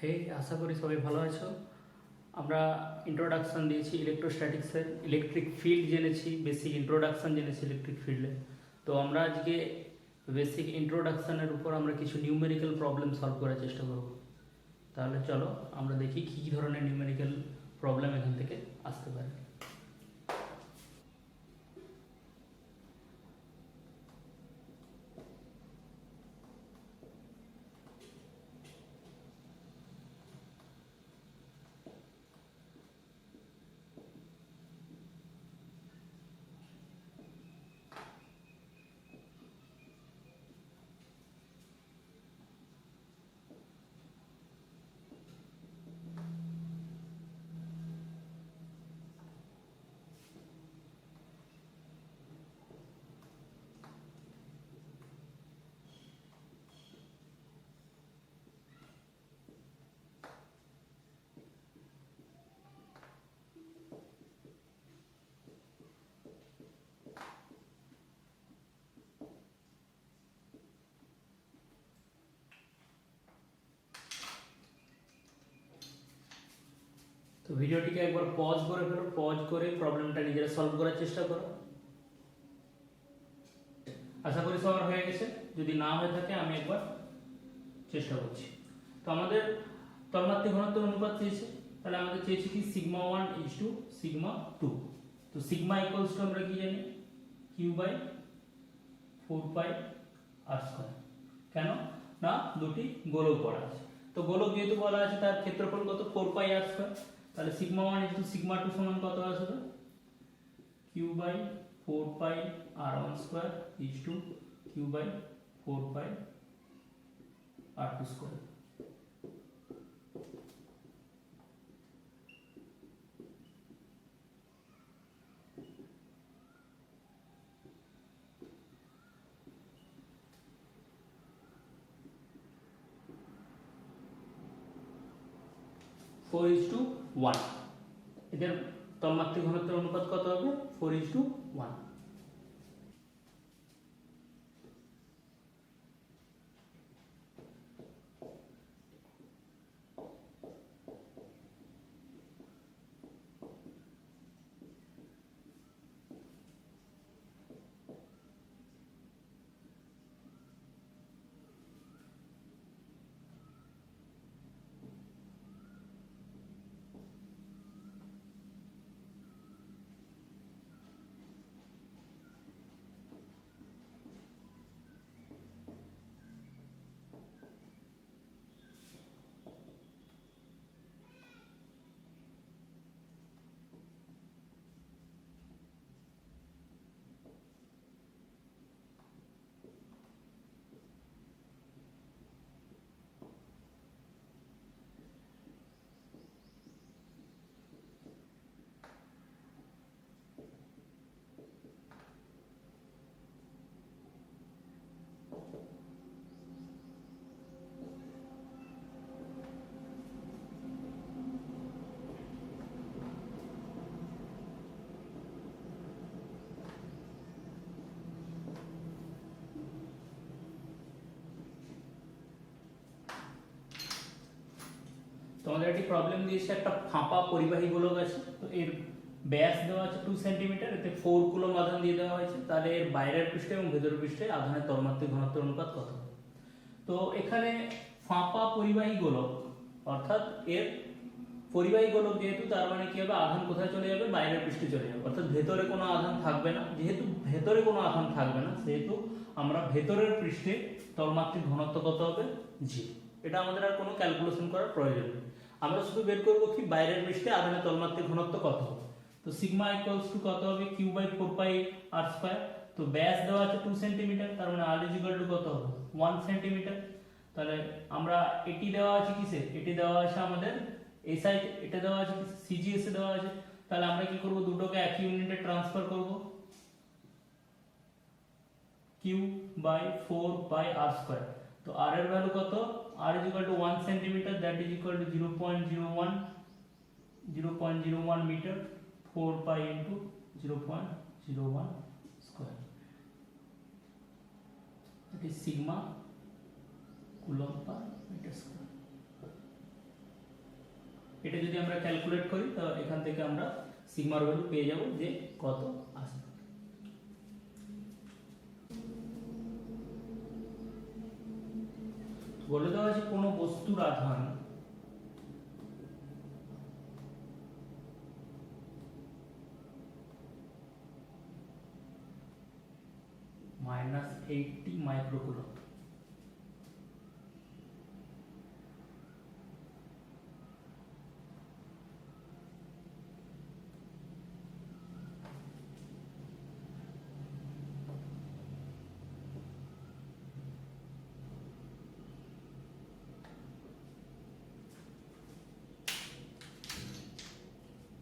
হে, আশা করি সবাই ভালো আছো। আমরা ইন্ট্রোডাকশান দিয়েছি ইলেকট্রোস্ট্যাটিক্সের, ইলেকট্রিক ফিল্ড জেনেছি, বেসিক ইন্ট্রোডাকশান জেনেছি ইলেকট্রিক ফিল্ডে। তো আমরা আজকে বেসিক ইন্ট্রোডাকশানের উপর আমরা কিছু নিউমেরিক্যাল প্রবলেম সলভ করার চেষ্টা করব। তাহলে চলো আমরা দেখি কী কী ধরনের নিউমেরিক্যাল প্রবলেম এখান থেকে আসতে পারে। তো ভিডিওটিকে একবার পজ করে ফেলো, পজ করে প্রবলেমটা নিজেরা সলভ করার চেষ্টা করো। আশা করি সবার হয়ে গেছে, যদি না হয়ে থাকে আমি একবার চেষ্টা করছি। তো আমাদের তন্মাত্রিক ঘনত্বের অনুপাত চেয়েছে, তাহলে আমাদের চেয়েছে কি সিগমা 1 ইজ টু সিগমা 2। তো সিগমা ইকুয়ালস টু আমরা কি জানি, Q by 4 pi R square. কেন না, দুটি গোলক বলা আছে, তো গোলক যেহেতু বলা আছে তার ক্ষেত্রফল কত, 4 পাই আর স্কয়ার। তাহলে সিগমা 1 ইজ টু সিগমা 2 সমান কত আসবে, Q by 4 pi R 1 square is to Q by 4 pi R 2 square. Four is to one, এদের তন্মাত্রিক ঘনত্বের অনুপাত কত হবে, 4:1। তোমাদের একটি প্রবলেম দিয়েছে, একটা ফাঁপা পরিবাহী গোলক আছে, তো এর ব্যাস দেওয়া আছে 2 সেন্টিমিটার, এতে 4 কুলম্ব আধান দিয়ে দেওয়া হয়েছে। তাহলে এর বাইরের পৃষ্ঠে এবং ভেতরের পৃষ্ঠে আধানের তন্মাত্রিক ঘনত্বের অনুপাত কত। তো এখানে ফাঁপা পরিবাহী গোলক, অর্থাৎ এর পরিবাহী গোলক যেহেতু, তার মানে কি হবে, আধান কোথায় চলে যাবে, বাইরের পৃষ্ঠে চলে যাবে, অর্থাৎ ভেতরে কোনো আধান থাকবে না। যেহেতু ভেতরে কোনো আধান থাকবে না, সেহেতু আমরা ভেতরের পৃষ্ঠে তন্মাত্রিক ঘনত্ব কত হবে, জি। এটা আমাদের আর কোনো ক্যালকুলেশন করার প্রয়োজন নেই, আমরা শুধু বের করবো কি বাইরের পৃষ্ঠে আধানের তন্মাত্রিক ঘনত্ব কত হবে। তো সিগমা ইকুয়ালস টু কত হবে, Q by 4 pi R square. তো ব্যাস দেওয়া আছে 2 সেন্টিমিটার, তার মানে আর ইজ ইকুয়াল টু কত হবে, 1 সেন্টিমিটার। তাহলে আমরা এটি দেওয়া আছে কিসে, এটি দেওয়া আছে আমাদের এই সাইড, এটা দেওয়া আছে সিজিএস এ দেওয়া আছে। তাহলে আমরা কি করব, দুটোকে একই ইউনিটে ট্রান্সফার করব, Q by 4 pi R square. তো আর এর ভ্যালু কত, r is equal to 1 centimeter, that is equal to 0.01 meter, 4 pi into 0.01 square, that is sigma coulomb per meter square. এটা যদি আমরা ক্যালকুলেট করি তো এখান থেকে আমরা সিগমার ভ্যালু পেয়ে যাব যে কত আসবে। বলে দেওয়া আছে কোনো বস্তুর আধান -80 মাইক্রোকুলম।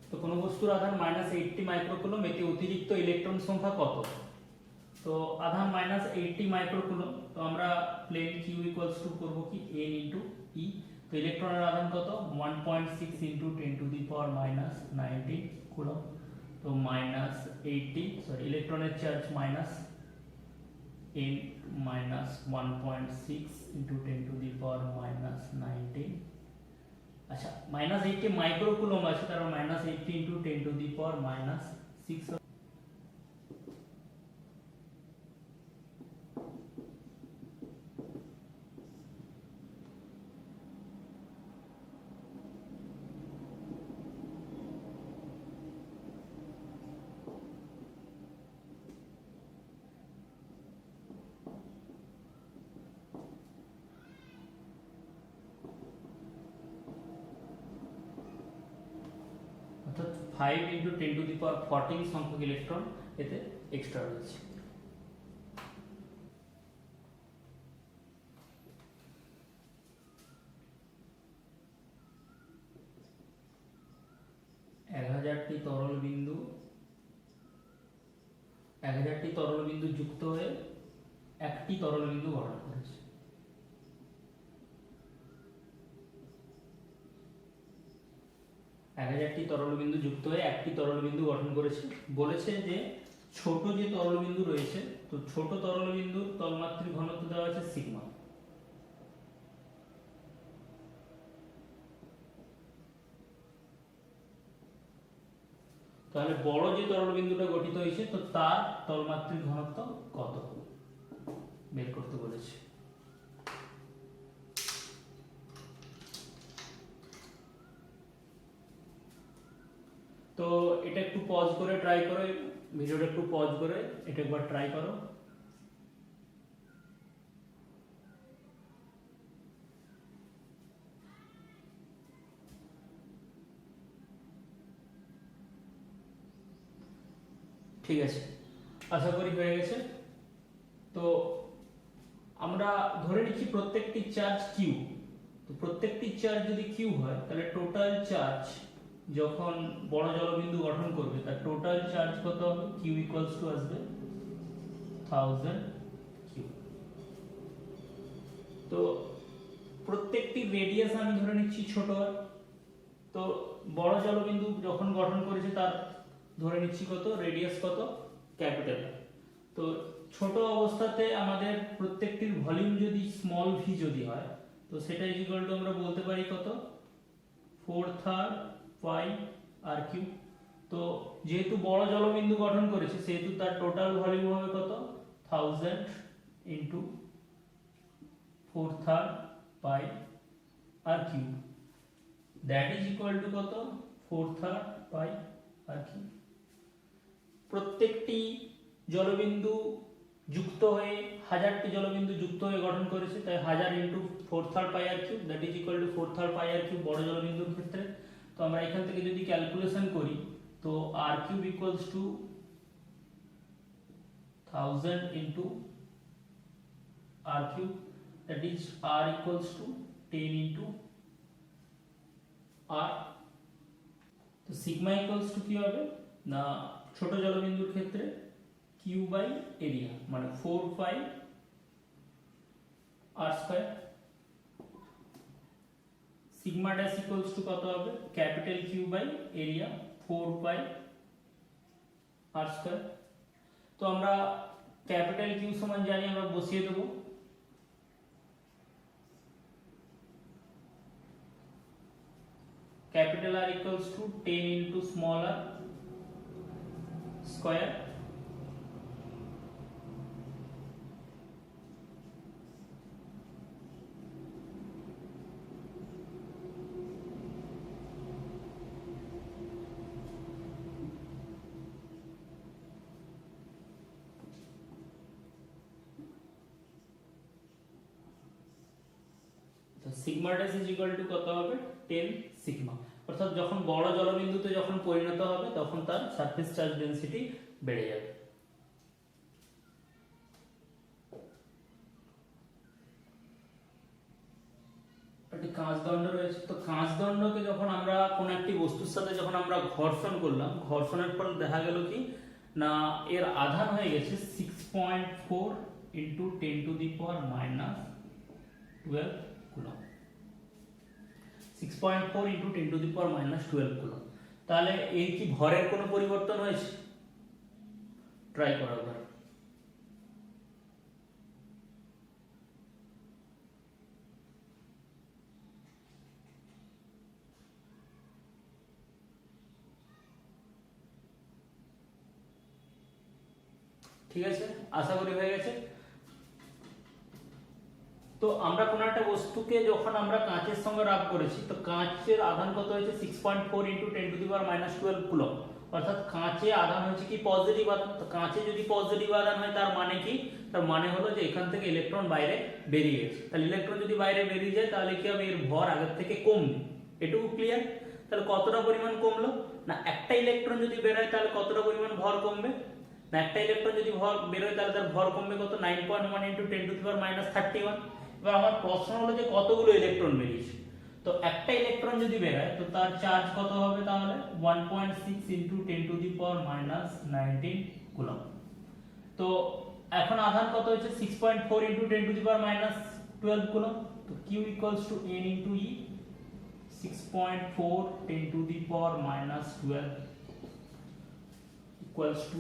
তো কোনো বস্তুর আধান -80 মাইক্রোকুলম, এতে অতিরিক্ত ইলেকট্রন সংখ্যা কত? তো আধান -80 মাইক্রোকুলম, তো আমরা প্লেন q ইকুয়ালস টু করব কি n ইনটু e। তো ইলেকট্রনের আধান কত 1.6 into 10 to the power -19 coulomb. তো -80 সরি ইলেকট্রনের charge n -1.6 into 10 to the power -19। আচ্ছা -80 মাইক্রোকুলম আছে, তার -80 ইনটু 10 টু দি পাওয়ার -6। অর্থাৎ 5 ইনটু 10 টু দি পাওয়ার 14 সংখ্যক ইলেকট্রন এতে এক্সট্রা রয়েছে। এক হাজারটি তরল বিন্দু যুক্ত হয়ে একটি তরল বিন্দু গঠন করেছে। বলেছে যে ছোট যে তরল বিন্দু রয়েছে, তো ছোট তরল বিন্দুর তলমাত্রিক ঘনত্ব দেওয়া আছে সিগমা। তাহলে বড় যে তরল বিন্দুটা গঠিত হয়েছে তো তার তলমাত্রিক ঘনত্ব কত বের করতে বলেছে। তো এটা একটু পজ করে ট্রাই করো, ভিডিওটা একটু পজ করে এটা একবার ট্রাই করো। ঠিক আছে, আশা করি হয়ে গেছে। তো আমরা ধরে নিচ্ছি প্রত্যেকটি চার্জ কিউ। তো প্রত্যেকটি চার্জ যদি কিউ হয় তাহলে টোটাল চার্জ যখন বড় জলবিন্দু গঠন করবে তার টোটাল চার্জ কত হবে? কিউ ইকুয়ালস টু আসবে 1000 কিউ। তো প্রত্যেকটি রেডিয়াস আমি ধরে নিচ্ছি ছোট হয়। তো বড় জলবিন্দু যখন গঠন করেছে তার ধরে নিচ্ছি কত রেডিয়াস কত ক্যাপিটাল। তো ছোট অবস্থাতে আমাদের প্রত্যেকটির ভলিউম যদি স্মল ভি যদি হয় তো সেটা ইকুয়াল টু আমরা বলতে পারি কত 4/3 পাই আর কিউ। তো যেহেতু বড় জলবিন্দু গঠন করেছে সেহেতু তার টোটাল ভলিউম হবে কত 1000 into 4/3 pi R Q, that is equal to কত 4/3 পাই আর কিউ। প্রত্যেকটি জলবিন্দু যুক্ত হয়ে হাজারটি জলবিন্দু যুক্ত হয়ে গঠন করেছে, তাই 1000 into 4/3 pi R Q that is equal to 4/3 pi R Q বড় জলবিন্দুর ক্ষেত্রে। তো আমরা এখান থেকে যদি ক্যালকুলেশন করি তো r cube equals to 1000 into r cube that is r equals to 10 into r. তো সিগমা ইকুয়ালস টু কি হবে না ছোট জলবিন্দুর ক্ষেত্রে কিউ বাই এরিয়া মানে 4 pi R square. Sigma dash equals to কত হবে capital Q by area 4 pi R square. তো আমরা ক্যাপিটাল কিউ সমান জানি, আমরা বসিয়ে দেব। capital R equals to 10 into small r square sigma dash is equal to কত হবে 10 সিগমা, অর্থাৎ যখন বড় জলবিন্দুতে যখন পরিণত হবে তখন তার সারফেস চার্জ ডেনসিটি বেড়ে যাবে। একটি কাঁচদণ্ড রয়েছে, তো কাঁচদণ্ডকে যখন আমরা কোন একটি বস্তুর সাথে যখন আমরা ঘর্ষণ করলাম, ঘর্ষণের ফলে দেখা গেল কি না এর আধান হয়ে গেছে 6.4 into 10 to the power minus 12 coulomb. 6.4 into 10 to the power minus 12 coulomb. তাহলে এই কি ভরের কোনো পরিবর্তন হয়েছে? ট্রাই করা একবার। ঠিক আছে, আশা করি হয়ে গেছে। তো আমরা কোন একটা বস্তুকে যখন আমরা কাঁচের সঙ্গে রাব করেছি, তো কাঁচের আধান কত হয়েছে 6.4 into 10 to the power minus 12 coulomb, অর্থাৎ কাঁচে আধান হচ্ছে কি পজিটিভ আধান। তো কাঁচে যদি পজিটিভ আধান হয় তার মানে কি, তার মানে হলো যে এখান থেকে ইলেকট্রন বাইরে বেরিয়ে গেছে। তাহলে ইলেকট্রন যদি বাইরে বেরিয়ে যায় তাহলে কি হবে, এর ভর আগের থেকে কমবে, এটুকু ক্লিয়ার। তাহলে কতটা পরিমাণ কমলো না, একটা ইলেকট্রন যদি বেরোয় তাহলে কতটা পরিমাণ ভর কমবে না, একটা ইলেকট্রন যদি ভর বেরোয় তাহলে তার ভর কমবে কত 9.1 into 10 to the power minus 31। এবার আমার প্রশ্ন হলো যে কতগুলো ইলেকট্রন বেরিয়েছে, তো একটা ইলেকট্রন যদি বেরোয় তো তার চার্জ কত হবে, তাহলে 1.6 into 10 to the power minus 19 coulomb. তো এখন আধান কত হচ্ছে 6.4 into 10 to the power minus 12 coulomb. তো Q equals to N into E, 6.4 10 to the power minus 12 equals to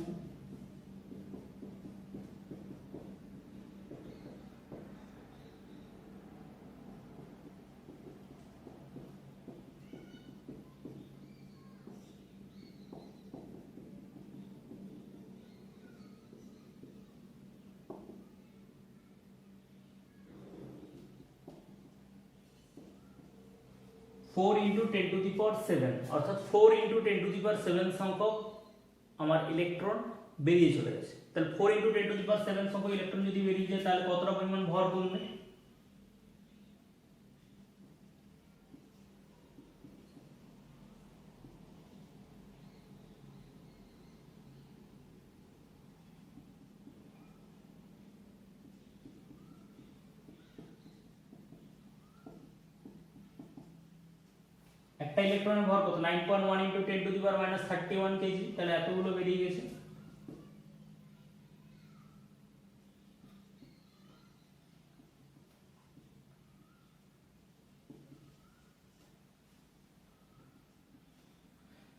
4 into 10 to the power 7, অর্থাৎ 4 into 10 to the power 7 সংখ্যক আমার electron বেরিয়ে চলে গেছে। তাহলে 4 into 10 to the power 7 সংখ্যক electron যদি বেরিয়ে যায় তাহলে কতটা পরিমাণ ভর কমবে, একটা ইলেকট্রনের ভর কত 9.1 into 10 to the power minus 31 KG, তাহলে এতগুলো বেরিয়ে গেছে।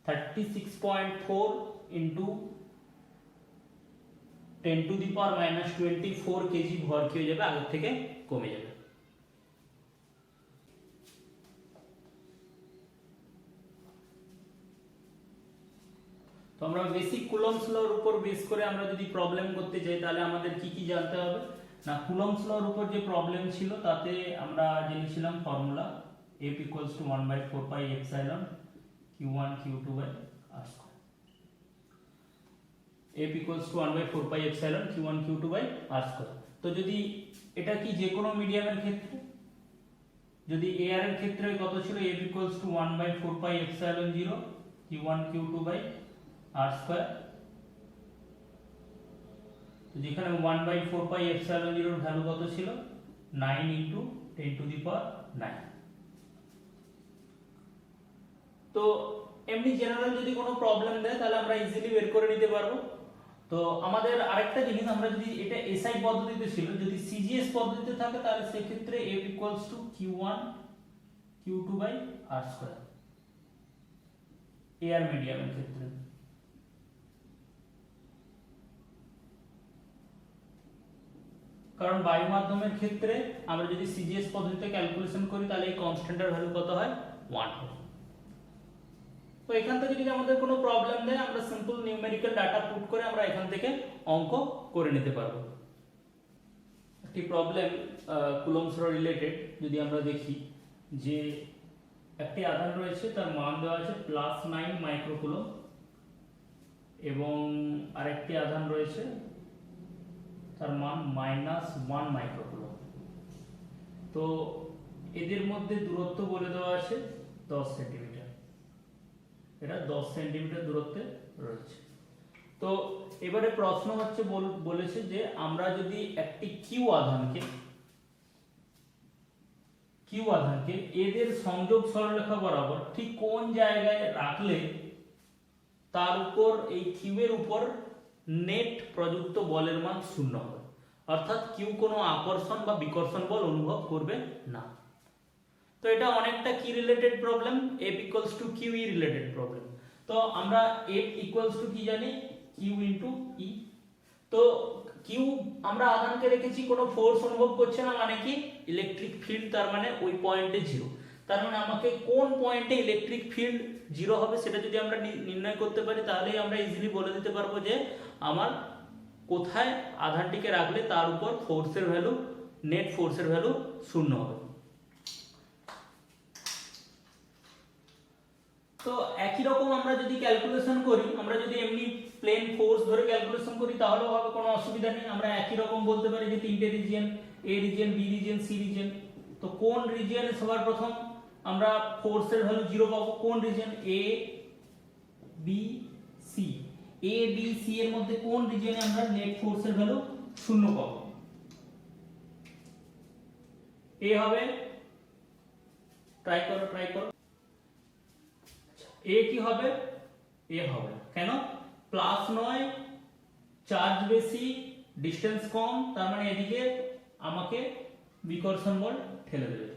(36.4 into 10 to the power minus 24 KG ভর কি হয়ে যাবে, আগের থেকে কমে যাবে। তো আমরা বেসিক কুলম্বস লর উপর বেস করে আমরা যদি প্রবলেম করতে যাই তাহলে আমাদের কি কি জানতে হবে না, কুলম্বস লর উপর যে প্রবলেম ছিল তাতে আমরা জেনেছিলাম formula F equals to 1/4 pi epsilon q1 q2 by r square। F equals to 1/4 pi epsilon q1 q2 by r square। তো যদি এটা কি যে কোনো মিডিয়ামের ক্ষেত্রে, যদি air এর ক্ষেত্রে কত ছিল F equals to 1/4 pi epsilon 0 q1 q2 by r square। তো যেখানে 1/4 pi epsilon 0 এর ভ্যালু কত ছিল 9 into 10 to the power 9। তো এমনি জেনারেল যদি কোনো প্রবলেম দেয় তাহলে আমরা ইজিলি বের করে নিতে পারবো। তো আমাদের আরেকটা জিনিস, আমরা যদি এটা এসআই পদ্ধতিতে ছিল, যদি সিজিএস পদ্ধতিতে থাকে তাহলে সেই ক্ষেত্রে F equals to q1 q2 by r square air মিডিয়ামের ক্ষেত্রে। কারণ বায়ু মাধ্যমের ক্ষেত্রে আমরা যদি সিজিএস পদ্ধতিতে ক্যালকুলেশন করি তাহলে এই কনস্ট্যান্টের ভ্যালু কত হয় 1 হয়। তো এখান থেকে যদি আমাদের কোনো প্রবলেম দেয় আমরা সিম্পল নিউমেরিক্যাল ডাটা পুট করে আমরা এখান থেকে অঙ্ক করে নিতে পারবো। একটি প্রবলেম কুলম্বস ল রিলেটেড যদি আমরা দেখি যে একটি আধান রয়েছে, তার মান দেওয়া আছে +9 মাইক্রোকুলম এবং আরেকটি আধান রয়েছে তার মান -1 মাইক্রোকুলম। তো এদের মধ্যে দূরত্ব বলে দেওয়া আছে 10 সেন্টিমিটার, এটা 10 সেন্টিমিটার দূরত্বে রয়েছে। তো এবারে প্রশ্ন হচ্ছে বলেছে যে আমরা যদি একটি কিউ আধানকে এদের সংযোগ সরলরেখা বরাবর ঠিক কোন জায়গায় রাখলে তার উপর এই কিউ এর উপর নেট প্রযুক্ত বলের মান 0 হবে, অর্থাৎ কিউ কোনো আকর্ষণ বা বিকর্ষণ বল অনুভব করবে না। তো এটা অনেকটা কি related problem, F equals to Q E related problem. তো আমরা F ইকুয়ালস টু কি জানি, কিউ ইনটু ই। তো কিউ আমরা আধানকে রেখেছি, কোনো ফোর্স অনুভব করছে না, মানে কি ইলেকট্রিক ফিল্ড, তার মানে ওই পয়েন্টে 0। তার মানে আমাকে কোন পয়েন্টে ইলেকট্রিক ফিল্ড 0 হবে সেটা যদি আমরা নির্ণয় করতে পারি তাহলেই আমরা ইজিলি বলে দিতে পারবো যে আমার কোথায় আধানটিকে রাখলে তার উপর ফোর্সের ভ্যালু, নেট ফোর্সের ভ্যালু 0 হবে। তো একই রকম আমরা যদি ক্যালকুলেশন করি, আমরা যদি এমনি প্লেন ফোর্স ধরে ক্যালকুলেশন করি তাহলেও হবে, কোনো অসুবিধা নেই। আমরা একই রকম বলতে পারি যে তিনটে region, A region, B region, C region. তো কোন রিজিয়নে সবার প্রথম আমরা ফোর্সের ভ্যালু 0 পাবো, কোন region, A B C. A B C এর মধ্যে কোন রিজিয়নে আমরা নেট ফোর্সের ভ্যালু 0 পাবো? এ হবে, ট্রাই করো। এ কি হবে, এ হবে। কেন? +9, চার্জ বেশি, ডিসটেন্স কম, তার মানে এদিকে আমাকে বিকর্ষণ বল ঠেলে দেবে।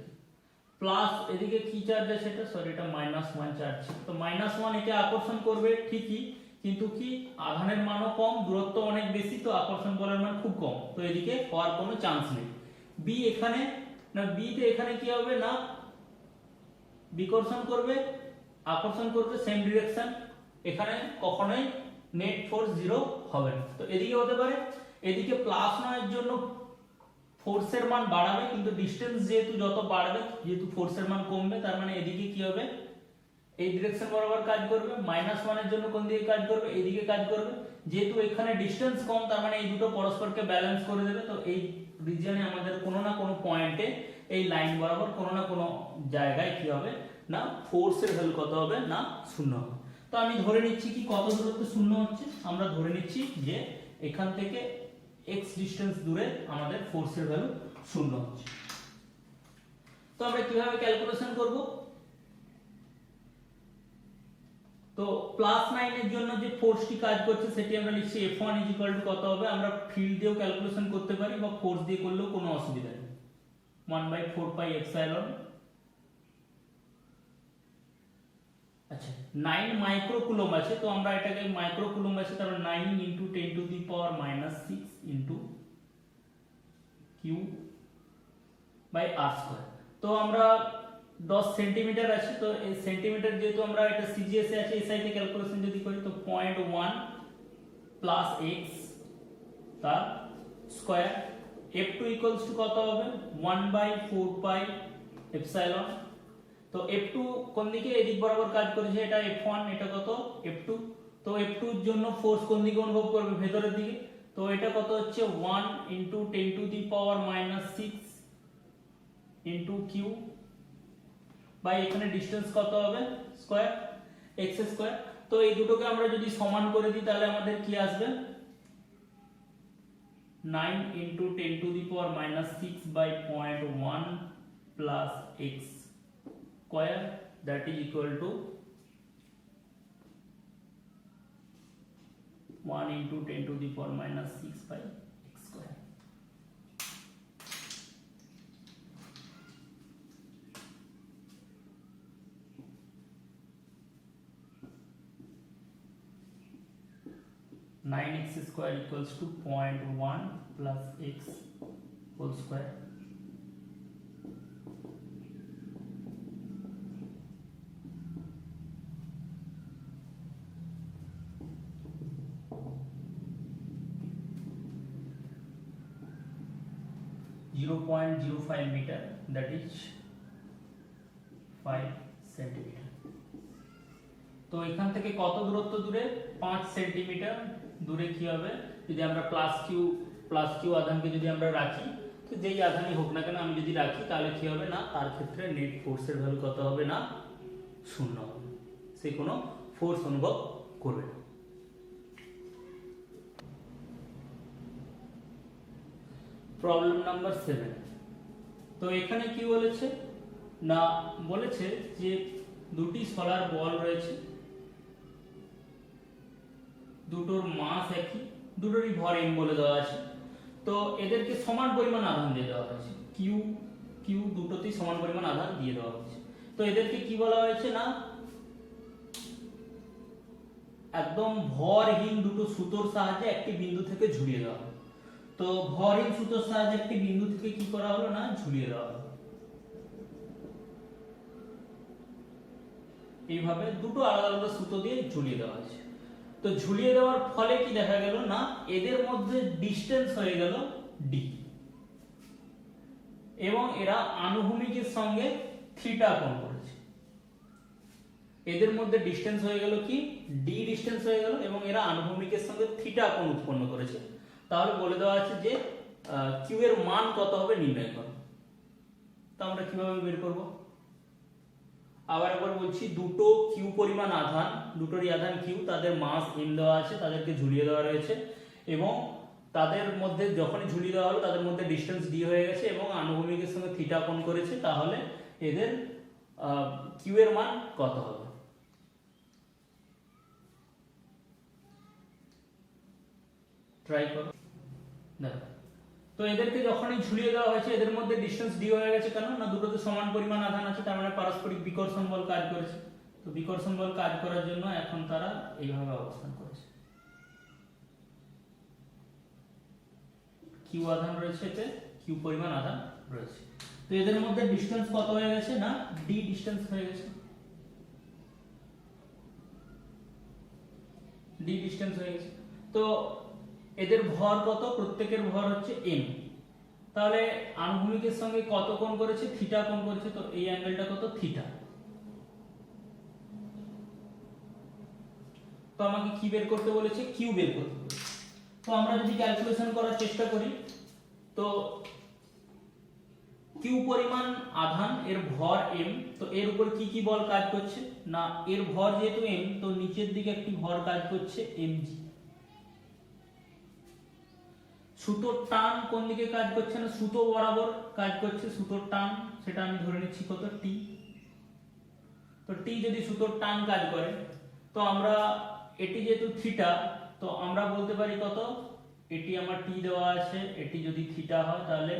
প্লাস এদিকে কি চার্জ আছে, এটা সরি এটা -1 চার্জ। তো -1 একে আকর্ষণ করবে ঠিকই, কিন্তু কি আধানের মানও কম, দূরত্ব অনেক বেশি, তো আকর্ষণ বলের মান খুব কম, তো এদিকে হওয়ার কোনো চান্স নেই। বি এখানে না, বি তে এখানে কি হবে না, বিকর্ষণ করবে, আকর্ষণ করবে সেম ডিরেকশন, এখানে কখনোই নেট ফোর্স 0 হবে না। তো এদিকে হতে পারে, এদিকে +9 এর জন্য ফোর্সের মান বাড়াবে, কিন্তু ডিসটেন্স যেহেতু যত বাড়বে যেহেতু ফোর্সের মান কমবে, তার মানে এদিকে কি হবে, এই ডিরেকশন বরাবর কাজ করবে। -1 এর জন্য কোন দিকে কাজ করবে, এইদিকে কাজ করবে। যেহেতু এখানে ডিসটেন্স কম, তার মানে এই দুটো পরস্পরকে ব্যালেন্স করে দেবে। তো এই রিজিয়নে আমাদের কোনো না কোনো পয়েন্টে এই লাইন বরাবর কোনো না কোনো জায়গায় কি হবে না, ফোর্সের ভ্যালু কত হবে না, 0 হবে। তো আমি ধরে নিচ্ছি কি কত দূরত্বে 0 হচ্ছে, আমরা ধরে নিচ্ছি যে এখান থেকে x ডিসটেন্স দূরে আমাদের ফোর্সের ভ্যালু 0 হচ্ছে। তো আমরা কিভাবে ক্যালকুলেশন করব? তো +9 এর জন্য যে ফোর্সটি কাজ করছে সেটি আমরা লিখছি F1 কত হবে, আমরা ফিল্ড দিয়েও ক্যালকুলেশন করতে পারি বা ফোর্স দিয়ে করলেও কোনো অসুবিধা নেই, 1/4 পাই এপসাইলন। আচ্ছা 9 মাইক্রোকুলম আছে, তো আমরা এটাকে মাইক্রোকুলম আছে, তারপর 9 × 10⁻⁶ Q/r²। তো আমরা 10 সেন্টিমিটার আছে, তো এই সেন্টিমিটার যেহেতু আমরা এটা সিজিএস এ আছে, এই সাইডে ক্যালকুলেশন যদি করি তো 0.1 + x তার স্কয়ার। F2 কত হবে, 1/4 পাই এপসাইলন। তো F2 কোন দিকে, এদিক বরাবর কাজ করেছে, এটা F1, এটা কত F2। তো F2 এর জন্য ফোর্স কোন দিকে অনুভব করবে, ভেতরের দিকে। তো এটা কত হচ্ছে 1 × 10⁻⁶ Q বাই এখানে ডিসটেন্স কত হবে, স্কয়ার, x²। তো এই দুটোকে আমরা যদি সমান করে দিই তাহলে আমাদের কি আসবে, 9 × 10⁻⁶/0.1 + x² that is equal to 1 × 10⁻⁶/x²। (9x² = 0.1 + x² 0.05 metre, that is 5 centimetre. তো এখান থেকে কত দূরত্ব দূরে? 5 সেন্টিমিটার দূরে কি হবে, যদি আমরা প্লাস কিউ আধানকে যদি আমরা রাখি, তো যেই আধানই হোক না কেন আমি যদি রাখি, তাহলে কি হবে না, তার ক্ষেত্রে নেট ফোর্সের ভ্যালু কত হবে না, 0 হবে, সে কোনো ফোর্স অনুভব করবে না। Problem number 7। তো এখানে কি বলেছে না, বলেছে যে দুটি সোলার বল রয়েছে, দুটোর মাস একই, দুটোরই ভর m বলে দেওয়া আছে। তো এদেরকে সমান পরিমাণ আধান দিয়ে দেওয়া হয়েছে, কিউ দুটোতেই সমান পরিমাণ আধান দিয়ে দেওয়া হয়েছে। তো এদেরকে কি বলা হয়েছে না, একদম ভরহীন দুটো সুতোর সাহায্যে একটি বিন্দু থেকে ঝুলিয়ে দেওয়া হবে। তো ভরহীন সুতোর সাহায্যে একটি বিন্দু থেকে কি করা হলো না, ঝুলিয়ে দেওয়া হলো। এইভাবে দুটো আলাদা আলাদা সুতো দিয়ে ঝুলিয়ে দেওয়া হয়েছে। তো ঝুলিয়ে দেওয়ার ফলে কি দেখা গেল না, এদের মধ্যে ডিসটেন্স হয়ে গেল ডি, এবং এরা আনুভূমিকের সঙ্গে থিটা কোণ করেছে। এদের মধ্যে ডিসটেন্স হয়ে গেল কি, ডি ডিসটেন্স হয়ে গেল, এবং এরা আনুভূমিকের সঙ্গে থিটা কোণ উৎপন্ন করেছে। তাহলে বলে দেওয়া আছে যে কিউ এর মান কত হবে নির্ণয় করো। তো আমরা কিভাবে বের করব? আবার একবার বলছি, দুটো কিউ পরিমাণ আধান, দুটোরই আধান কিউ, তাদের মাস এম দেওয়া আছে, তাদেরকে ঝুলিয়ে দেওয়া রয়েছে, এবং তাদের মধ্যে যখনই ঝুলিয়ে দেওয়া হলো তাদের মধ্যে ডিসটেন্স ডি হয়ে গেছে এবং আনুভূমিকের সঙ্গে থিটা কোণ করেছে। তাহলে এদের কিউ এর মান কত হবে? ট্রাই করো, দেখো। তো এদেরকে যখনই ঝুলিয়ে দেওয়া হয়েছে, এদের মধ্যে ডিসটেন্স ডি হয়ে গেছে, কেন না দুটোতে সমান পরিমাণ আধান আছে, তার মানে পারস্পরিক বিকর্ষণ বল কাজ করেছে। তো বিকর্ষণ বল কাজ করার জন্য এখন তারা এইভাবে অবস্থান করেছে। কিউ আধান রয়েছে, এতে কিউ পরিমাণ আধান রয়েছে। তো এদের মধ্যে ডিসটেন্স কত হয়ে গেছে না, ডি ডিসটেন্স হয়ে গেছে, ডি ডিসটেন্স হয়ে গেছে। তো এদের ভর কত, প্রত্যেকের ভর হচ্ছে m। তাহলে আনুভূমিকের সঙ্গে কত কোণ করেছে, থিটা কোণ করেছে। তো এই অ্যাঙ্গেলটা কত, থিটা। তো আমাকে কি বের করতে বলেছে, কিউ বের করতে বলেছে। তো আমরা যদি ক্যালকুলেশন করার চেষ্টা করি, তো কিউ পরিমাণ আধান, এর ভর m, তো এর উপর কি কি বল কাজ করছে না, এর ভর যেহেতু m, তো নিচের দিকে একটি ভর কাজ করছে mg। সুতোর টান কোন দিকে কাজ করছে না, সুতো বরাবর কাজ করছে সুতোর টান, সেটা আমি ধরে নিচ্ছি কত, টি। তো টি যদি সুতোর টান কাজ করে, তো আমরা এটি যেহেতু থিটা, তো আমরা বলতে পারি কত, এটি আমার টি দেওয়া আছে, এটি যদি থিটা হয় তাহলে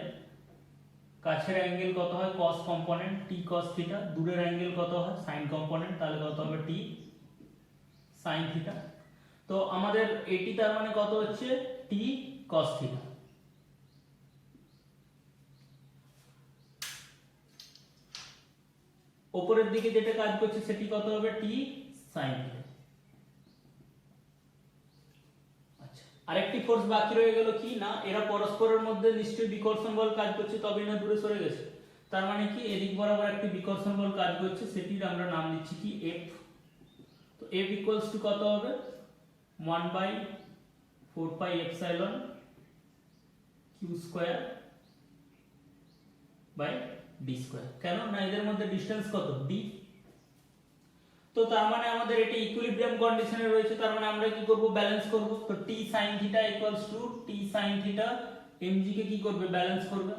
কাছের অ্যাঙ্গেল কত হয়, cos কম্পোনেন্ট টি cos থিটা, দূরের অ্যাঙ্গেল কত হয়, sin কম্পোনেন্ট, তাহলে কত হবে টি sin থিটা। তো আমাদের এটি তার মানে কত হচ্ছে, টি cos থিটা। উপরের দিকে যেটা কাজ করছে সেটি কত হবে, টি sin থিটা। আচ্ছা, আরেকটি ফোর্স বাকি রয়ে গেল কি না, এরা পরস্পরের মধ্যে নিশ্চয়ই বিকর্ষণ বল কাজ করছে, তবেই না দূরে সরে গেছে। তার মানে কি, এদিক বরাবর একটি বিকর্ষণ বল কাজ করছে, সেটির আমরা নাম দিচ্ছি কি, F। তো F ইকুয়ালস টু কত হবে, 1/4 pi epsilon Q square by D square. কেন না, এদের মধ্যে ডিসটেন্স কত, ডি। তো তার মানে আমাদের এটা ইকুইলিব্রিয়াম কন্ডিশনে রয়েছে, তার মানে আমরা কি করব, ব্যালেন্স করব। তো টি sin theta equals to T sin theta mg কে কি করবে, ব্যালেন্স করবে।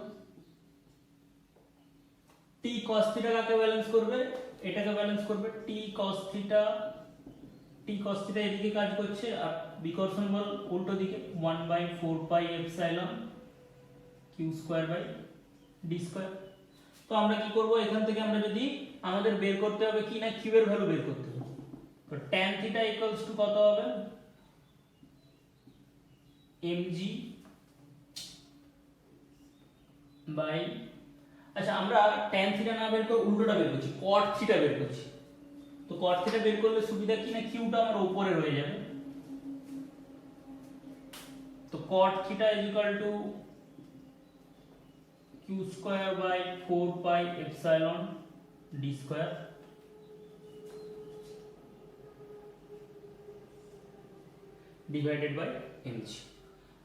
টি cos থিটা কাকে ব্যালেন্স করবে, এটাকে ব্যালেন্স করবে। টি cos থিটা এদিকে কাজ করছে, আর বিকর্ষণ বল উল্টো দিকে, 1/4 pi epsilon Q square by D square. তো আমরা কি করব, এখান থেকে আমরা যদি আমাদের বের করতে হবে কি না, কিউ এর ভ্যালু বের করতে হবে। তো tan থিটা ইকুয়ালস টু কত হবে, mg বাই, আচ্ছা আমরা tan থিটা না বের করে উল্টোটা বের করছি, cot থিটা বের করছি। তো cot থিটা বের করলে সুবিধা কি না, কিউটা আমার উপরে রয়ে যাবে। তো cot theta is equal to Q square by 4 pi epsilon D square divided by mg।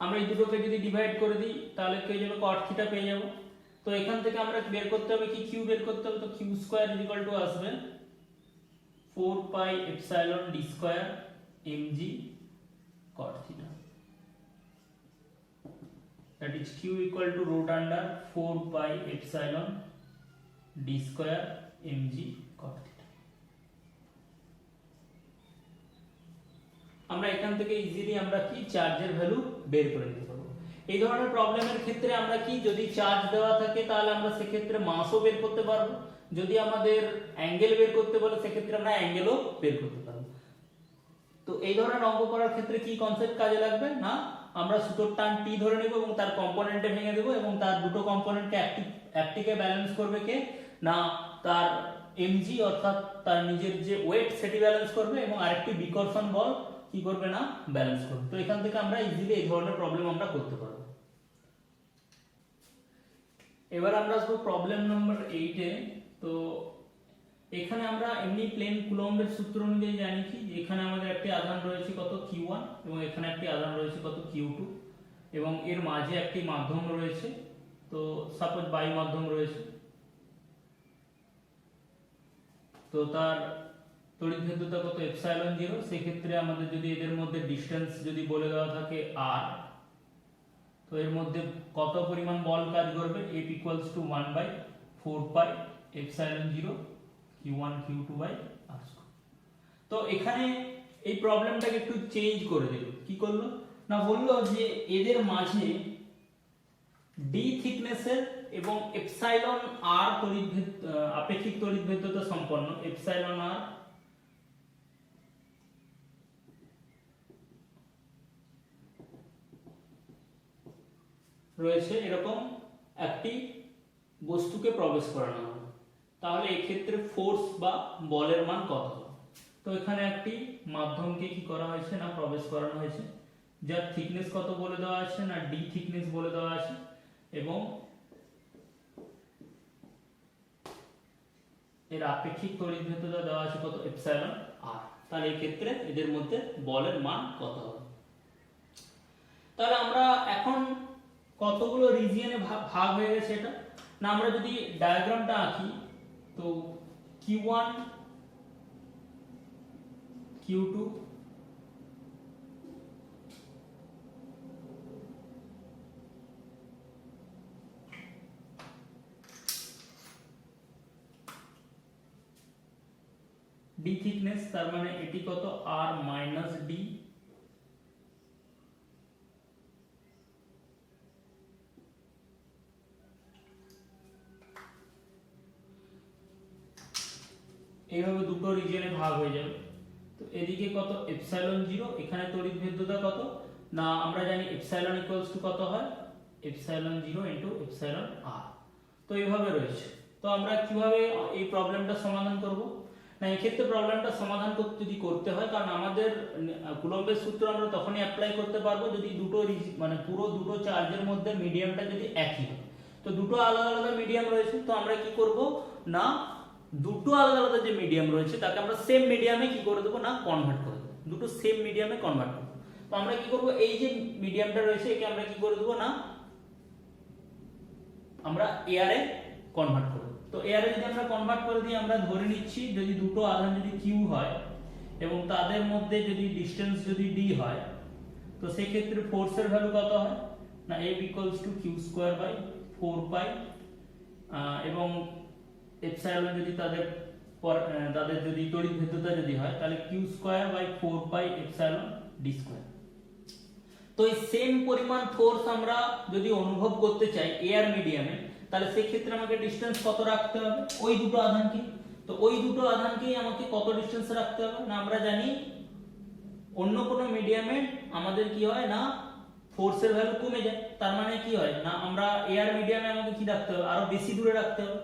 আমরা এই দুটোকে যদি ডিভাইড করে দিই তাহলে কি হয়ে যাবে, cot থিটা পেয়ে যাব। তো এখান থেকে আমরা বের করতে হবে কি, কিউ বের করতে হবে। তো কিউ স্কয়ার ইকুয়াল টু আসবে 4 pi epsilon D square mg cot theta, that is q equal to root under 4 pi epsilon d square mg cot theta। আমরা এখান থেকে ইজিলি আমরা কি চার্জের ভ্যালু বের করে নিতে পারবো। এই ধরনের প্রবলেমের ক্ষেত্রে আমরা কি, যদি চার্জ দেওয়া থাকে তাহলে আমরা সেক্ষেত্রে মাসও বের করতে পারবো, যদি আমাদের অ্যাঙ্গেল বের করতে বলে সেক্ষেত্রে আমরা অ্যাঙ্গেলও বের করতে পারবো। তো এই ধরনের অঙ্ক করার ক্ষেত্রে কি কনসেপ্ট কাজে লাগবে না, আমরা সুতোর টান টি ধরে নেব এবং তার কম্পোনেন্টে ভেঙে দেব এবং তার দুটো কম্পোনেন্টকে একটিকে ব্যালেন্স করবে কে না, তার mg অর্থাৎ তার নিজের যে ওয়েট সেটি ব্যালেন্স করবে এবং আরেকটি বিকর্ষণ বল কি করবে না, ব্যালেন্স করবে। তো এখান থেকে আমরা ইজিলি এই ধরনের প্রবলেম আমরা করতে পারবো। এবার আমরা আসবো প্রবলেম নাম্বার 8 এ। তো এখানে আমরা এমনি প্লেন কুলম্বের সূত্র অনুযায়ী জানি কি, এখানে আমাদের একটি আধান রয়েছে কত q1 এবং এখানে একটি আধান রয়েছে কত q2 এবং এর মাঝে একটি মাধ্যম রয়েছে, তো সাপোজ বায়ু মাধ্যম রয়েছে। তো তার তড়িৎভেদ্যতা কত এপসাইলন 0। সেই ক্ষেত্রে আমাদের যদি এদের মধ্যে ডিসটেন্স যদি বলে দেওয়া থাকে r, তো এর মধ্যে কত পরিমাণ বল কাজ করবে, F equals to 1/4 pi epsilon 0 q1 q2 by r square। তো এখানে এই প্রবলেমটাকে একটু চেঞ্জ করে দিল, কি করলো না, বললো যে এদের মাঝে d থিকনেসের এবং এপসাইলন r আপেক্ষিক তড়িৎভেদ্যতা সম্পন্ন এপসাইলন r রয়েছে এরকম একটি বস্তুকে প্রবেশ করানো হবে। তাহলে এই ক্ষেত্রে ফোর্স বা বলের মান কত হবে। তো এখানে একটি মাধ্যমকে কি করা হয়েছে না, প্রবেশ করানো হয়েছে, যার থিকনেস কত বলে দেওয়া আছে না, ডি থিকনেস বলে দেওয়া আছে এবং এর আপেক্ষিক তড়িৎভেদ্যতা দেওয়া আছে কত এপসাইলন r। তাহলে এই ক্ষেত্রে এদের মধ্যে বলের মান কত হবে। তাহলে আমরা এখন কতগুলো রিজিয়নে ভাগ হয়ে গেছে এটা না, আমরা যদি ডায়াগ্রামটা আঁকি তো q1 q2 ডি থিকনেস, তার মানে এটি কত r মাইনাস ডি, এইভাবে দুটো রিজিয়নে ভাগ হয়ে যাবে। তো এদিকে কত এপসাইলন 0, এখানে তড়িৎভেদ্যতা কত না, আমরা জানি এপসাইলন ইকুয়ালস টু কত হয়, এপসাইলন 0 ইনটু এপসাইলন r। তো এইভাবে রয়েছে। তো আমরা কিভাবে এই প্রবলেমটা সমাধান করব না, এই ক্ষেত্রে প্রবলেমটা সমাধান যদি করতে হয়, কারণ আমাদের কুলম্বের সূত্র আমরা তখনই অ্যাপ্লাই করতে পারবো যদি দুটো মানে পুরো দুটো চার্জের মধ্যে মিডিয়ামটা যদি একই হয়। তো দুটো আলাদা আলাদা মিডিয়াম রয়েছে, তো আমরা কি করব না, দুটো আলাদা আলাদা যে মিডিয়াম রয়েছে তাকে আমরা সেম মিডিয়ামে কি করে দেবো না, কনভার্ট করে দেবো, দুটো সেম মিডিয়ামে কনভার্ট করব। তো আমরা কি করব, এই যে মিডিয়ামটা রয়েছে একে আমরা কি করে দেবো না, আমরা এয়ারে কনভার্ট করব। তো এয়ারে যদি আমরা কনভার্ট করে দিই, আমরা ধরে নিচ্ছি যদি দুটো আধান যদি কিউ হয় এবং তাদের মধ্যে যদি ডিসটেন্স যদি ডি হয়, তো সেই ক্ষেত্রে ফোর্সের ভ্যালু কত হয় না, F equals to q square by 4 pi এবং এপসাইলন যদি তাদের যদি তড়িৎভেদ্যতা যদি হয় তাহলে q square by 4 pi epsilon d square। তো এই সেম পরিমাণ ফোর্স আমরা যদি অনুভব করতে চাই এয়ার মিডিয়ামে, তাহলে সেই ক্ষেত্রে আমাকে ডিসটেন্স কত রাখতে হবে ওই দুটো আধানকে। তো ওই দুটো আধানকেই আমাকে কত ডিসটেন্স রাখতে হবে না, আমরা জানি অন্য কোনো মিডিয়ামে আমাদের কি হয় না, ফোর্সের ভ্যালু কমে যায়। তার মানে কি হয় না, আমরা এয়ার মিডিয়ামে আমাকে কি রাখতে হবে, আরো বেশি দূরে রাখতে হবে।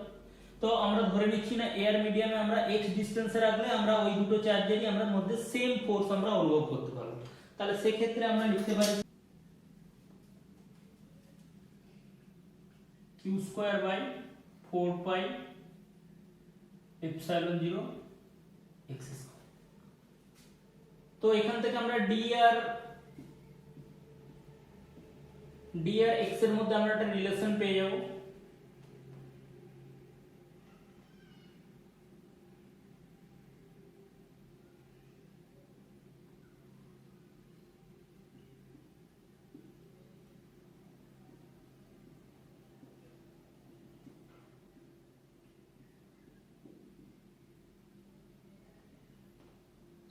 তো আমরা ধরে নিচ্ছি না এয়ার মিডিয়ামে আমরা x ডিসটেন্সে রাখলে আমরা ওই দুটো চার্জেরই আমরা মধ্যে সেম ফোর্স আমরা অনুভব করতে পারবো। তাহলে সেই ক্ষেত্রে আমরা লিখতে পারি Q square by 4 pi epsilon 0 X square. তো এখান থেকে আমরা ডি আর এক্স এর মধ্যে আমরা একটা রিলেশন পেয়ে যাব।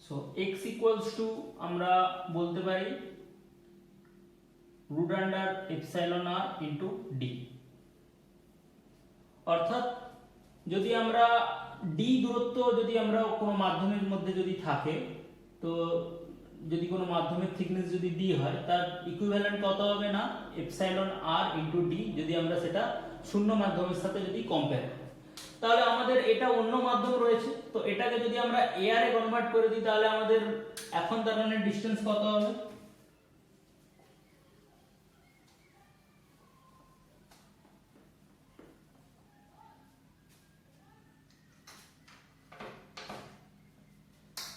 সো x ইকুয়ালস টু আমরা বলতে পারি রুট আন্ডার এপসাইলন আর ইনটু ডি। অর্থাৎ যদি আমরা ডি দূরত্ব যদি আমরা কোনো মাধ্যমের মধ্যে যদি থাকে, তো যদি কোনো মাধ্যমের থিকনেস যদি ডি হয়, তার ইকুইভ্যালেন্ট কত হবে না এপসাইলন আর ইনটু ডি, যদি আমরা সেটা শূন্য মাধ্যমের সাথে যদি কম্পেয়ার করি। তাহলে আমাদের এটা অন্য মাধ্যম রয়েছে, তো এটাকে যদি আমরা এয়ার এ কনভার্ট করে দিই, তাহলে আমাদের এখন তার মানে ডিসটেন্স কত হবে?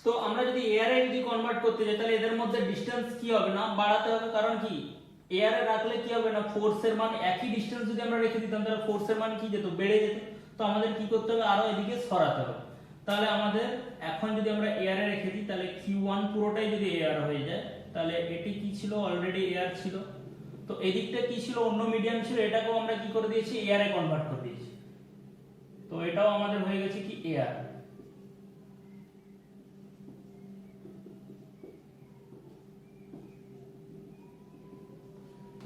তো আমরা যদি এয়ার এ যদি কনভার্ট করতে যাই, তাহলে এদের মধ্যে ডিসটেন্স কি হবে না বাড়াতে হবে। কারণ কি, এয়ার এ রাখলে কি হবে না, ফোর্সের মান একই ডিসটেন্স যদি আমরা রেখে দিতাম, তাহলে ফোর্সের মান কি যেত, বেড়ে যেত। তো আমাদের কি করতে হবে, আরো এদিকে সরাতে হবে। তাহলে আমাদের এখন যদি আমরা এয়ার এ রেখে দিই, তাহলে Q1 পুরোটাই যদি এয়ার হয়ে যায়, তাহলে এটি কি ছিল, অলরেডি এয়ার ছিল। তো এদিকটা কি ছিল, অন্য মিডিয়াম ছিল, এটাকেও আমরা কি করে দিয়েছি, এয়ার এ কনভার্ট করে দিয়েছি। তো এটাও আমাদের হয়ে গেছে কি এয়ার।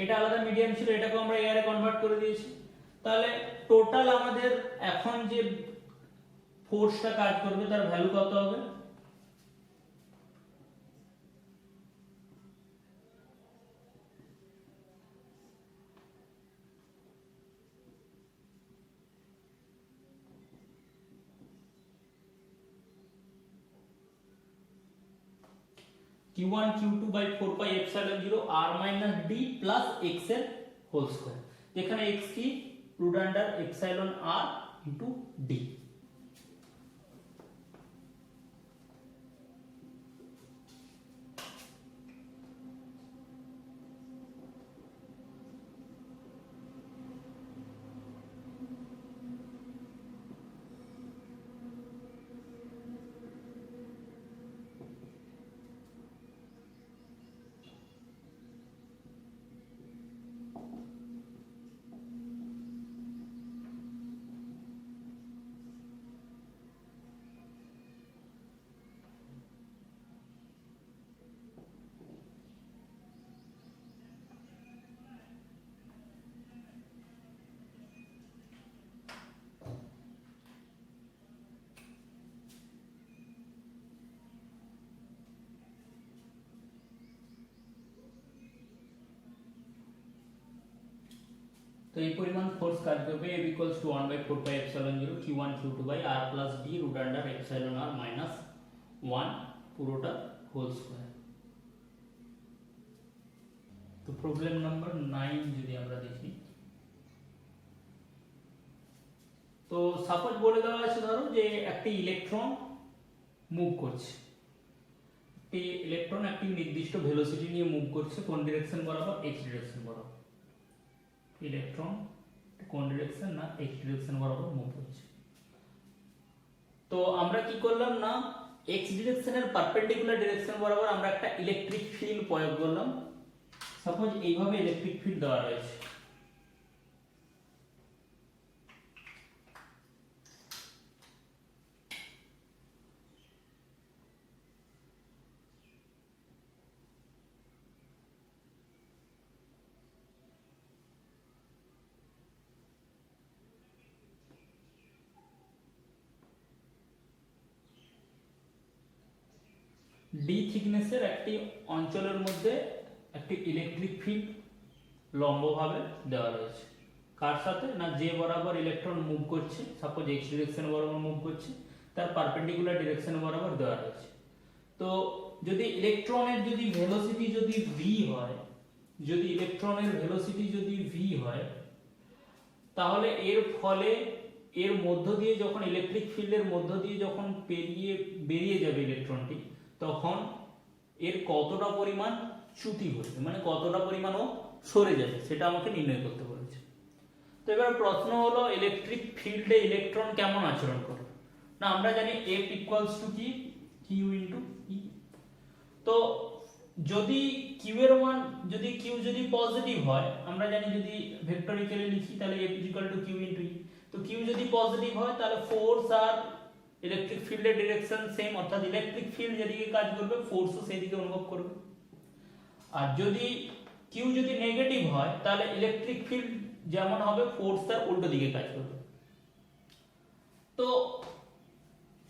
এটা আলাদা মিডিয়াম ছিল, এটাকেও আমরা এয়ারে কনভার্ট করে দিয়েছি। তাহলে টোটাল আমাদের এখন যে ফোর্সটা কাজ করবে তার ভ্যালু কত হবে? Q1 Q2 by 4 pi epsilon 0 r minus d plus x এর হোল স্কয়ার, যেখানে x কি root under epsilon r into d। তো এই পরিমাণ ফোর্স কাজ করবে F equals to 1 by 4 pi epsilon 0 Q1 Q2 by r plus d root under epsilon r minus 1 পুরোটা whole square. তো প্রবলেম নাম্বার 9 যদি আমরা দেখি, তো সাপোজ বলে দেওয়া আছে ধরো যে একটি ইলেকট্রন মুভ করছে, একটি ইলেকট্রন একটি নির্দিষ্ট ভেলোসিটি নিয়ে মুভ করছে, কোন ডিরেকশন বরাবর, x ডিরেকশন বরাবর। ইলেকট্রন কোন ডিরেকশন না x ডিরেকশন বরাবর মুভ করছে। তো আমরা কি করলাম না, x ডিরেকশনের পারপেন্ডিকুলার ডিরেকশন বরাবর আমরা একটা ইলেকট্রিক ফিল্ড প্রয়োগ করলাম। সাপোজ এইভাবে ইলেকট্রিক ফিল্ড দেওয়া রয়েছে, ডি থিকনেসের একটি অঞ্চলের মধ্যে একটি ইলেকট্রিক ফিল্ড লম্বভাবে দেওয়া রয়েছে। কার সাথে না, যে বরাবর ইলেকট্রন মুভ করছে, সাপোজ x ডিরেকশন বরাবর মুভ করছে, তার পারপেন্ডিকুলার ডিরেকশন বরাবর দেওয়া রয়েছে। তো যদি ইলেকট্রনের যদি ভেলোসিটি যদি v হয়, যদি ইলেকট্রনের ভেলোসিটি যদি v হয়, তাহলে এর ফলে এর মধ্য দিয়ে যখন ইলেকট্রিক ফিল্ডের মধ্য দিয়ে যখন বেরিয়ে যাবে ইলেকট্রনটি, তখন এর কতটা পরিমাণ চ্যুতি ঘটবে, মানে কতটা পরিমাণ ও সরে যাবে, সেটা আমাকে নির্ণয় করতে বলেছে। তো এবার প্রশ্ন হলো ইলেকট্রিক ফিল্ডে ইলেকট্রন কেমন আচরণ করে। না আমরা জানি F ইকুয়ালস টু কি কিউ ইন্টু ই। তো যদি কিউ এর মান যদি কিউ যদি পজিটিভ হয়, আমরা জানি যদি ভেক্টরিক্যালি লিখি তাহলে F equal to q into e. তো কিউ যদি পজিটিভ হয় তাহলে ফোর্স আর ইলেকট্রিক ফিল্ডের ডিরেকশন সেম, অর্থাৎ ইলেকট্রিক ফিল্ড যেদিকে কাজ করবে ফোর্সও সেদিকে অনুভব করবে। আর যদি কিউ যদি নেগেটিভ হয় তাহলে ইলেকট্রিক ফিল্ড যেমন হবে ফোর্স তার উল্টো দিকে কাজ করবে। তো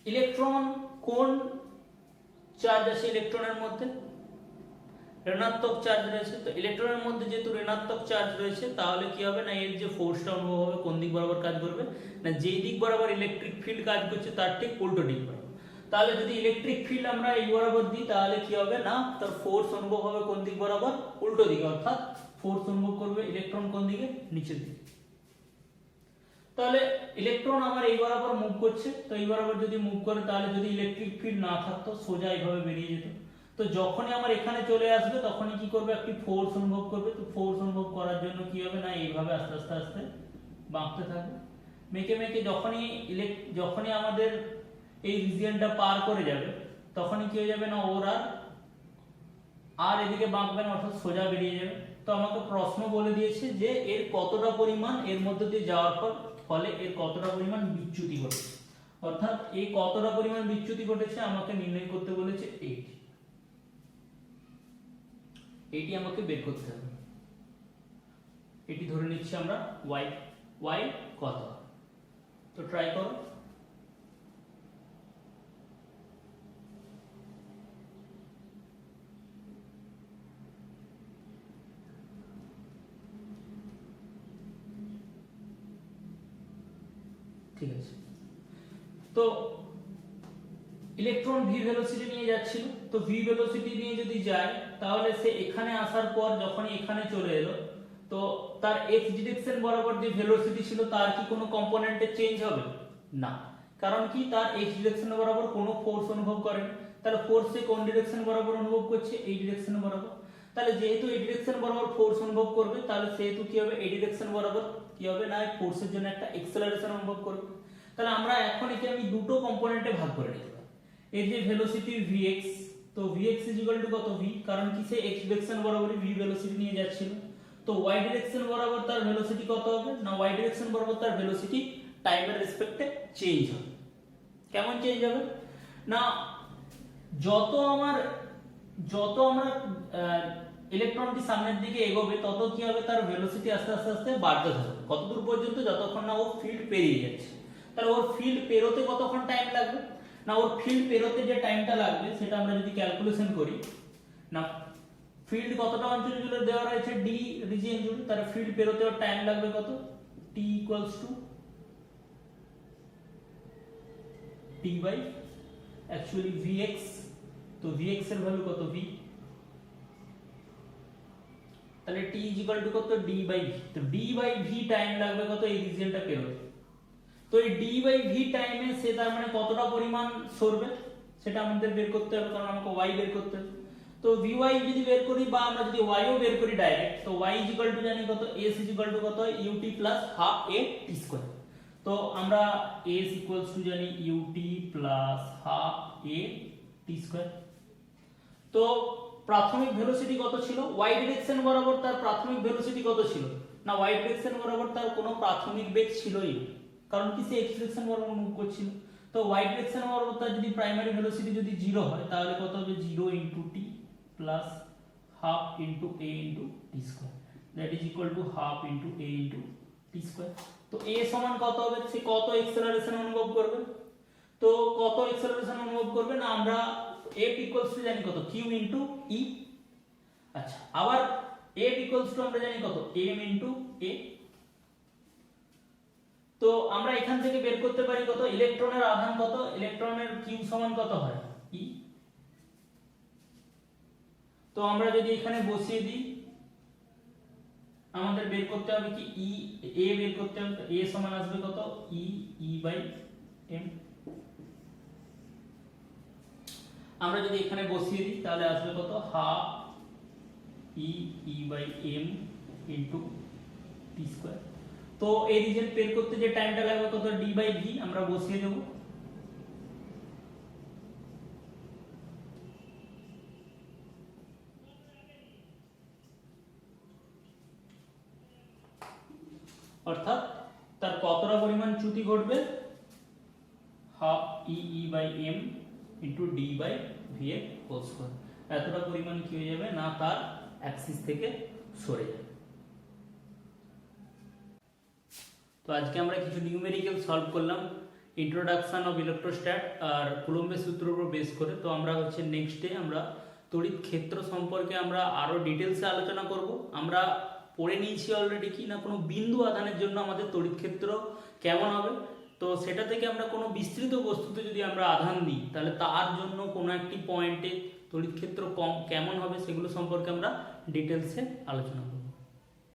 ইলেকট্রন কোন চার্জ আছে ইলেকট্রনের মধ্যে, ঋণাত্মক চার্জ রয়েছে। তো ইলেকট্রনের মধ্যে যেহেতু ঋণাত্মক চার্জ রয়েছে তাহলে কি হবে না এর যে ফোর্সটা অনুভব হবে কোন দিক বরাবর কাজ করবে না যেই দিক বরাবর ইলেকট্রিক ফিল্ড কাজ করছে তার ঠিক উল্টো দিক বরাবর। তাহলে যদি ইলেকট্রিক ফিল্ড আমরা এই বরাবর দিই তাহলে কি হবে না তার ফোর্স অনুভব হবে কোন দিক বরাবর, উল্টো দিকে, অর্থাৎ ফোর্স অনুভব করবে ইলেকট্রন কোন দিকে, নিচের দিকে। তাহলে ইলেকট্রন আমার এই বরাবর মুভ করছে, তো এই বরাবর যদি মুভ করে তাহলে যদি ইলেকট্রিক ফিল্ড না থাকতো সোজা এইভাবে বেরিয়ে যেত। তো যখনই আমার এখানে চলে আসবে তখনই কি করবে একটি ফোর্স অনুভব করবে। তো ফোর্স অনুভব করার জন্য কি হবে না এইভাবে আস্তে আস্তে আস্তে বাঁকতে থাকবে, মেকে মেকে যখনই আমাদের এই রিজিয়নটা পার করে যাবে তখনই কি হয়ে যাবে না ওরা আর এদিকে বাঁকবে না, অর্থাৎ সোজা বেরিয়ে যাবে। তো আমাকে প্রশ্ন বলে দিয়েছে যে এর কতটা পরিমাণ এর মধ্যে দিয়ে যাওয়ার ফলে এর কতটা পরিমাণ বিচ্যুতি ঘটেছে, অর্থাৎ এই কতটা পরিমাণ বিচ্যুতি ঘটেছে আমাকে নির্ণয় করতে বলেছে এইটি আমাকে বের করতে হবে। এটি ধরে নিচ্ছি আমরা y কত। তো ট্রাই করো। ঠিক আছে, তো ইলেকট্রন ভি ভেলোসিটি নিয়ে যাচ্ছিল, তো ভি ভেলোসিটি নিয়ে যদি যায় তাহলে সে এখানে আসার পর যখনই এখানে চলে এলো তো তার এক্স ডিরেকশন বরাবর যে ভেলোসিটি ছিল তার কি কোনো কম্পোনেন্টে চেঞ্জ হবে না, কারণ কি তার এক্স ডিরেকশন বরাবর কোনো ফোর্স অনুভব করেনি। তাহলে ফোর্স সে কোন ডিরেকশন বরাবর অনুভব করছে, এই ডিরেকশন বরাবর। তাহলে যেহেতু এই ডিরেকশন বরাবর ফোর্স অনুভব করবে তাহলে সেহেতু কি হবে এই ডিরেকশন বরাবর কি হবে না ফোর্সের জন্য একটা এক্সেলারেশন অনুভব করবে। তাহলে আমরা এখন একে আমি দুটো কম্পোনেন্টে ভাগ করে নিতে পারি। এই যে ভেলোসিটি vx, তো vx কত v, কারণ কি সে x ডাইরেকশন বরাবরই v ভেলোসিটি নিয়ে যাচ্ছিল। তো y ডাইরেকশন বরাবর তার ভেলোসিটি কত হবে না y ডাইরেকশন বরাবর তার ভেলোসিটি টাইমের রেসপেক্টে চেঞ্জ হবে। কেমন চেঞ্জ হবে না যত আমরা ইলেকট্রনটি সামনের দিকে এগোবে তত কি হবে তার ভেলোসিটি আস্তে আস্তে আস্তে বাড়তে থাকবে, কতদূর পর্যন্ত যতক্ষণ না ও ফিল্ড পেরিয়ে যাচ্ছে। তাহলে ওর ফিল্ড পেরোতে কতক্ষণ টাইম লাগবে না ওর ফিল্ড পেরোতে যে টাইমটা লাগবে সেটা আমরা যদি ক্যালকুলেশন করি না ফিল্ড কতটা অঞ্চল জুড়ে দেওয়া রয়েছে ডি রিজিয়ন জুড়ে, তার ফিল্ড পেরোতে ওর টাইম লাগবে কত t equals to t by actually vx। তো vx এর ভ্যালু কত v, তাহলে t ইজ ইকুয়াল টু কত d বাই v। তো d বাই v টাইম লাগবে কত এই রিজিয়নটা পেরোতে। তো এই d বাই v টাইমে সে তার মানে কতটা পরিমাণ সরবে সেটা আমাদের বের করতে হবে, কারণ আমাকে y বের করতে হবে। তো vy যদি বের করি বা আমরা যদি y ও বের করি ডাইরেক্ট, তো y ইজ ইকুয়াল টু জানি কত s ইজ ইকুয়াল টু কত ut plus half a t square. তো আমরা s ইকুয়ালস টু জানি ut plus half a t square. তো প্রাথমিক ভেলোসিটি কত ছিল y ডাইরেকশন বরাবর তার প্রাথমিক ভেলোসিটি কত ছিল না y ডাইরেকশন বরাবর তার কোনো প্রাথমিক বেগ ছিলই না, কারণ কি সে x ডাইরেকশন বরাবর মুভ করছিল। তো y ডাইরেকশন বরাবর তার যদি প্রাইমারি ভেলোসিটি যদি 0 হয় তাহলে কত হবে 0 * t plus half * a * t square, that is equal to half * a * t square. তো a সমান কত হবে সে কত এক্সেলারেশন অনুভব করবে, তো কত এক্সেলারেশন অনুভব করবে না আমরা f ইকুয়ালস টু জানি কত q * e। আচ্ছা আবার f ইকুয়ালস টু আমরা জানি কত m * a। তো আমরা এখান থেকে বের করতে পারি কত ইলেকট্রনের আধান কত, ইলেকট্রনের q সমান কত হয় e। তো আমরা যদি এখানে বসিয়ে দিই আমাদের বের করতে হবে কি ই, এ বের করতে হবে। এ সমান আসবে কত, ই বাই এম। আমরা যদি এখানে বসিয়ে দিই তাহলে আসবে কত, half E by M into T square. তো এই রিজেন্ট বের করতে যে টাইমটা লাগবে কত, ডি বাই ভি আমরা বসিয়ে দেবো। অর্থাৎ তার কতটা পরিমাণ চ্যুতি ঘটবে, half E by M into D by V এর হোল স্কয়ার। এতটা পরিমাণ কি হয়ে যাবে না, তার অ্যাক্সিস থেকে সরে যাবে। তো আজকে আমরা কিছু নিউমেরিক্যাল সলভ করলাম, ইন্ট্রোডাকশন অফ ইলেকট্রোস্ট্যাট আর কুলম্বের সূত্রের উপর বেস করে। তো আমরা হচ্ছে নেক্সট ডে আমরা তড়িৎ ক্ষেত্র সম্পর্কে আমরা আরো ডিটেলসে আলোচনা করব। আমরা পড়ে নিয়েছি অলরেডি কি না, কোনো বিন্দু আধানের জন্য আমাদের তড়িৎ ক্ষেত্র কেমন হবে। তো সেটা থেকে আমরা কোনো বিস্তৃত বস্তুতে যদি আমরা আধান দিই তাহলে তার জন্য কোনো একটি পয়েন্টে তড়িৎ ক্ষেত্র কেমন হবে সেগুলো সম্পর্কে আমরা ডিটেলসে আলোচনা করব।